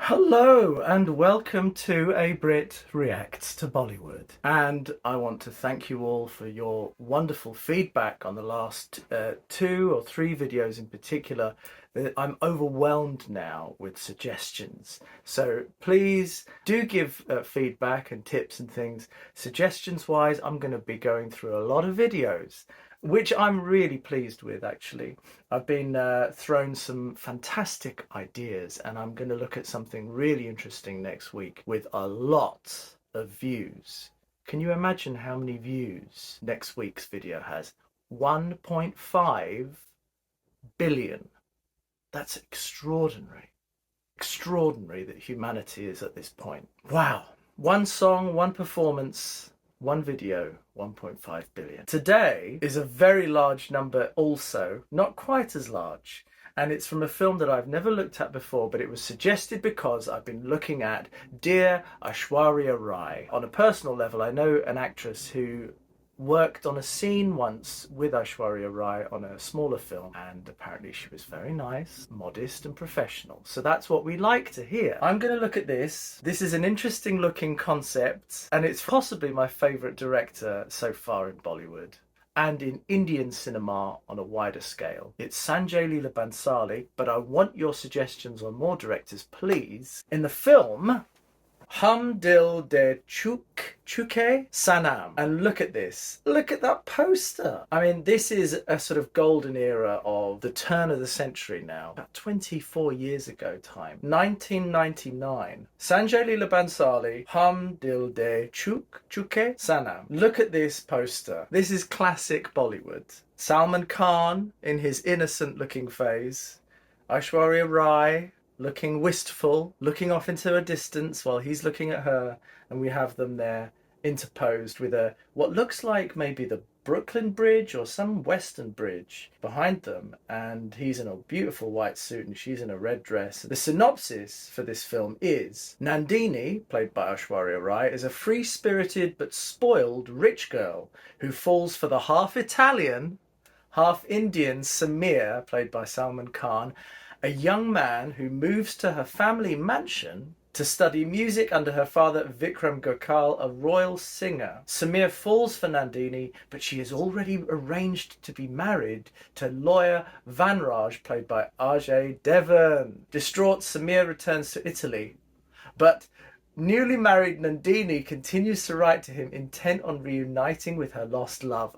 Hello and welcome to a Brit Reacts to Bollywood. And I want to thank you all for your wonderful feedback on the last 2 or 3 videos in particular. I'm overwhelmed now with suggestions. So please do give feedback and tips and things. Suggestions wise, I'm going to be going through a lot of videos, which I'm really pleased with actually. I've been thrown some fantastic ideas and I'm going to look at something really interesting next week with a lot of views. Can you imagine how many views next week's video has? 1.5 billion. That's extraordinary. Extraordinary that humanity is at this point. Wow. One song, one performance, one video, 1.5 billion. Today is a very large number also, not quite as large. And it's from a film that I've never looked at before, but it was suggested because I've been looking at Dear Aishwarya Rai. On a personal level, I know an actress who worked on a scene once with Aishwarya Rai on a smaller film, and apparently she was very nice, modest and professional. So that's what we like to hear. I'm going to look at this. This is an interesting looking concept and it's possibly my favourite director so far in Bollywood and in Indian cinema on a wider scale. It's Sanjay Leela Bhansali, but I want your suggestions on more directors, please. In the film DIL CHUKE, SANAM. And look at this. Look at that poster. I mean, this is a sort of golden era of the turn of the century now. About 24 years ago time. 1999. Sanjay Leela Bhansali, DIL CHUKE, SANAM. Look at this poster. This is classic Bollywood. Salman Khan in his innocent looking phase. Aishwarya Rai looking wistful, looking off into a distance while he's looking at her, and we have them there interposed with a what looks like maybe the Brooklyn Bridge or some Western bridge behind them, and he's in a beautiful white suit and she's in a red dress. The synopsis for this film is Nandini, played by Aishwarya Rai, is a free-spirited but spoiled rich girl who falls for the half-Italian, half-Indian Samir, played by Salman Khan, a young man who moves to her family mansion to study music under her father Vikram Gokal, a royal singer. Samir falls for Nandini, but she is already arranged to be married to lawyer Vanraj, played by Ajay Devgan. Distraught, Samir returns to Italy, but newly married Nandini continues to write to him, intent on reuniting with her lost love.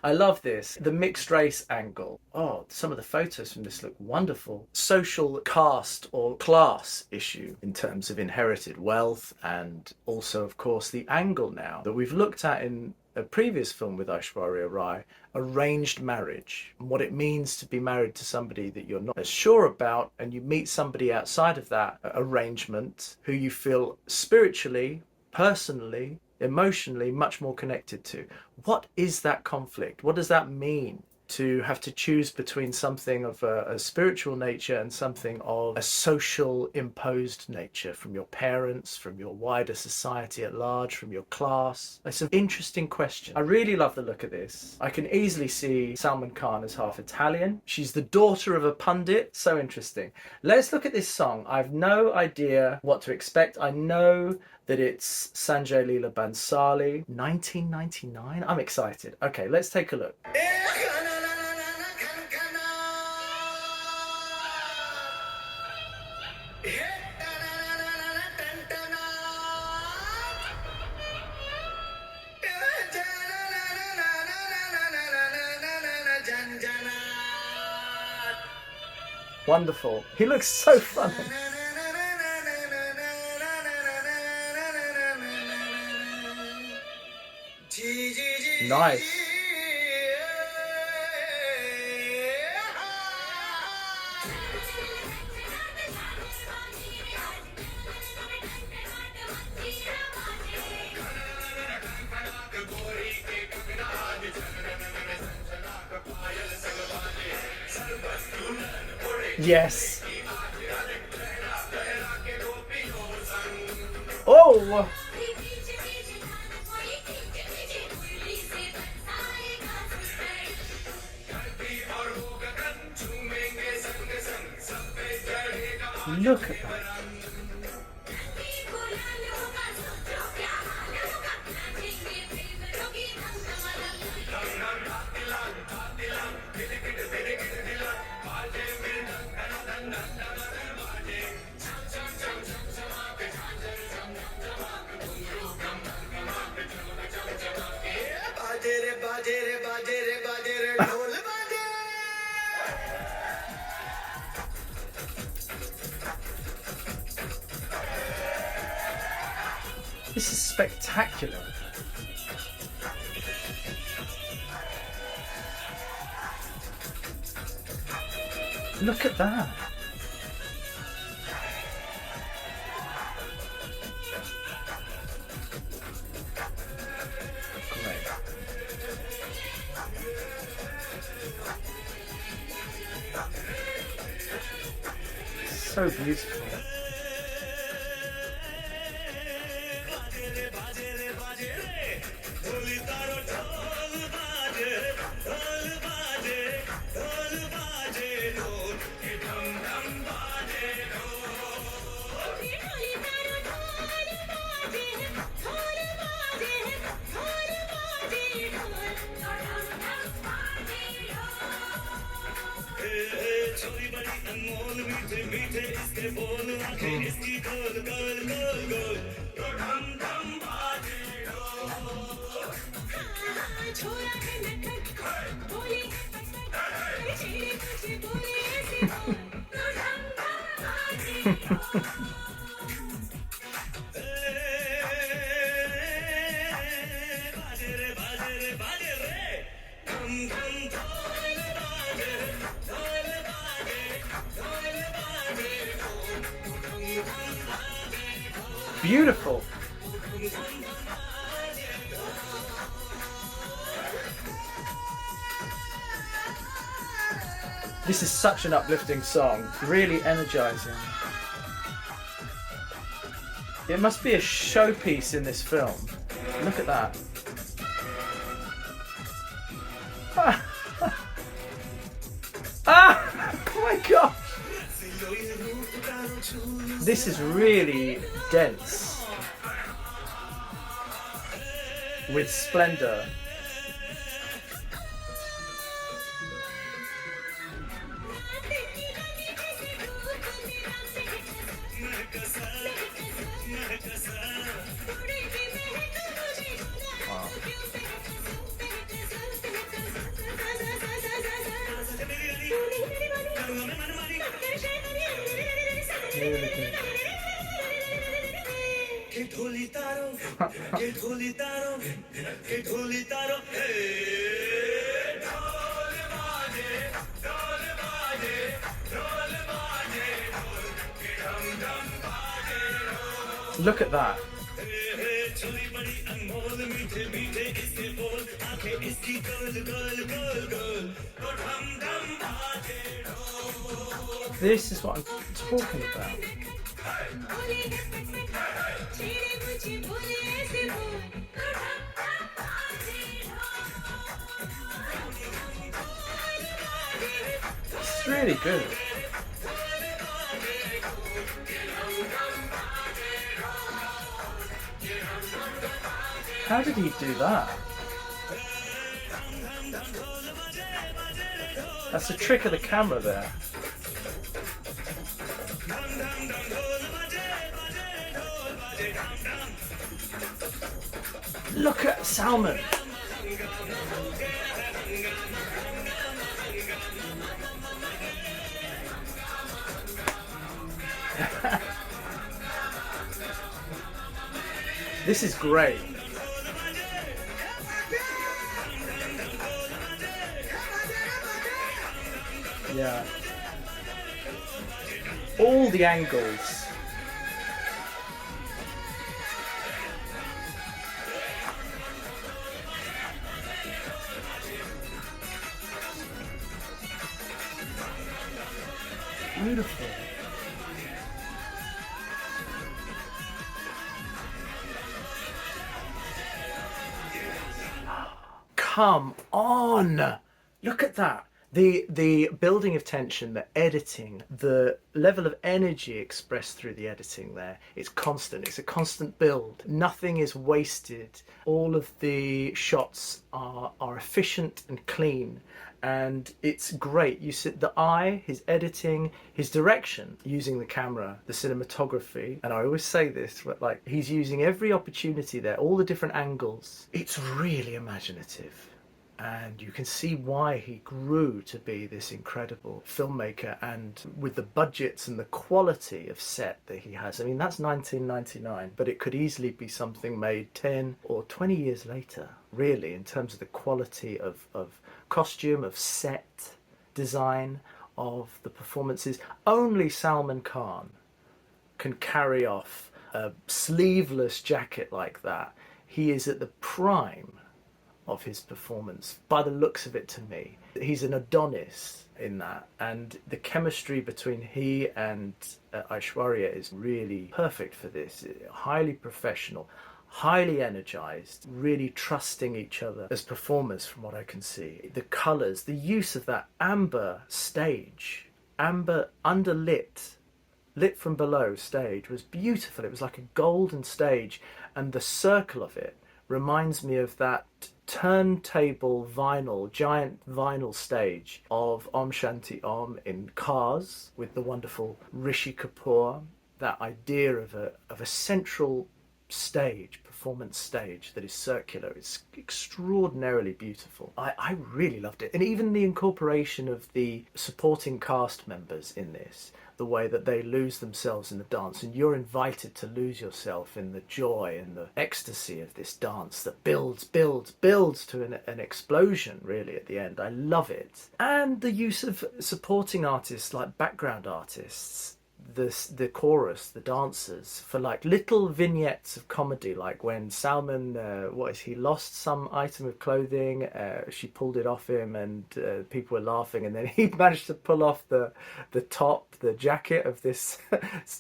I love this. The mixed race angle. Oh, some of the photos from this look wonderful. Social caste or class issue in terms of inherited wealth, and also, of course, the angle now that we've looked at in a previous film with Aishwarya Rai, arranged marriage, and what it means to be married to somebody that you're not as sure about, and you meet somebody outside of that arrangement who you feel spiritually, personally, emotionally much more connected to. What is that conflict? What does that mean to have to choose between something of a spiritual nature and something of a social imposed nature from your parents, from your wider society at large, from your class? It's an interesting question. I really love the look of this. I can easily see Salman Khan as half Italian. She's the daughter of a pundit. So interesting. Let's look at this song. I've no idea what to expect. I know that it's Sanjay Leela Bhansali, 1999. I'm excited. Okay, let's take a look. Wonderful. He looks so funny. Nice. Yes. Oh! Look at that. This is spectacular. Look at that. Great. So beautiful. Beautiful. This is such an uplifting song, really energizing. It must be a showpiece in this film. Look at that. Oh my gosh! This is really dense with splendor. Wow. Really good. DHOLI TAARO, DHOLI TAARO, DHOLI TAARO, ढोल बाजे, ढोल बाजे, ढोल बाजे, ढम ढम बाजे. Look at that. This is what I'm talking about. It's really good. How did he do that? That's a trick of the camera there. Look at Salman. This is great. Yeah. All the angles. Beautiful. Come on! Look at that. The building of tension, the editing, the level of energy expressed through the editing there, it's constant. It's a constant build. Nothing is wasted. All of the shots are efficient and clean, and it's great. You see the eye, his editing, his direction, using the camera, the cinematography, and I always say this, but like he's using every opportunity there, all the different angles. It's really imaginative. And you can see why he grew to be this incredible filmmaker, and with the budgets and the quality of set that he has. I mean, that's 1999, but it could easily be something made 10 or 20 years later, really, in terms of the quality of costume, of set design, of the performances. Only Salman Khan can carry off a sleeveless jacket like that. He is at the prime of his performance, by the looks of it to me. He's an Adonis in that, and the chemistry between he and Aishwarya is really perfect for this. Highly professional, highly energized, really trusting each other as performers from what I can see. The colours, the use of that amber stage, amber underlit, lit from below stage, was beautiful. It was like a golden stage, and the circle of it reminds me of that turntable vinyl, giant vinyl stage of Om Shanti Om in Cars with the wonderful Rishi Kapoor. That idea of a central stage, performance stage that is circular. It's extraordinarily beautiful. I really loved it. And even the incorporation of the supporting cast members in this, the way that they lose themselves in the dance, and you're invited to lose yourself in the joy and the ecstasy of this dance that builds to an explosion, really, at the end. I love it. And the use of supporting artists, like background artists, the chorus, the dancers, for like little vignettes of comedy, like when Salman he lost some item of clothing, she pulled it off him, and people were laughing, and then he managed to pull off the top, the jacket of this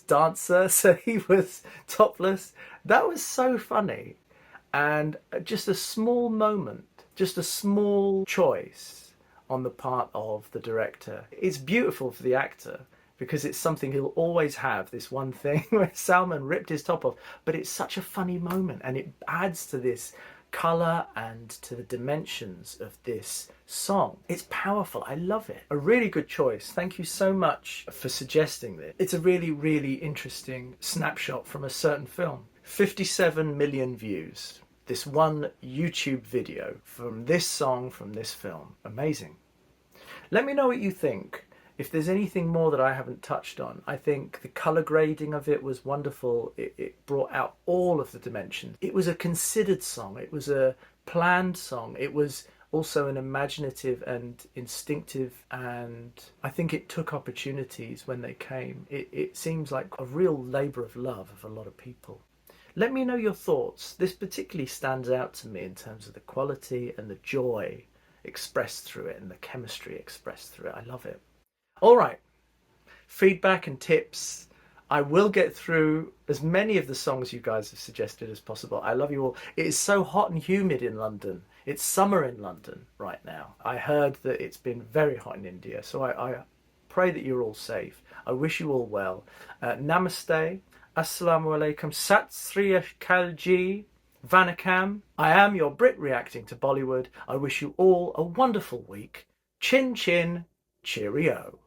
dancer, so he was topless. That was so funny, and just a small moment, just a small choice on the part of the director. It's beautiful for the actor, because it's something he'll always have, this one thing where Salman ripped his top off, but it's such a funny moment, and it adds to this colour and to the dimensions of this song. It's powerful. I love it. A really good choice. Thank you so much for suggesting this. It's a really, really interesting snapshot from a certain film. 57 million views. This one YouTube video from this song, from this film. Amazing. Let me know what you think. If there's anything more that I haven't touched on. I think the colour grading of it was wonderful. It brought out all of the dimensions. It was a considered song. It was a planned song. It was also an imaginative and instinctive, and I think it took opportunities when they came. It seems like a real labour of love of a lot of people. Let me know your thoughts. This particularly stands out to me in terms of the quality and the joy expressed through it, and the chemistry expressed through it. I love it. All right, feedback and tips. I will get through as many of the songs you guys have suggested as possible. I love you all. It is so hot and humid in London. It's summer in London right now. I heard that it's been very hot in India, so I pray that you're all safe. I wish you all well. Namaste, Assalamu alaikum, Satsriya Kalji, Vanakam. I am your Brit reacting to Bollywood. I wish you all a wonderful week. Chin chin, cheerio.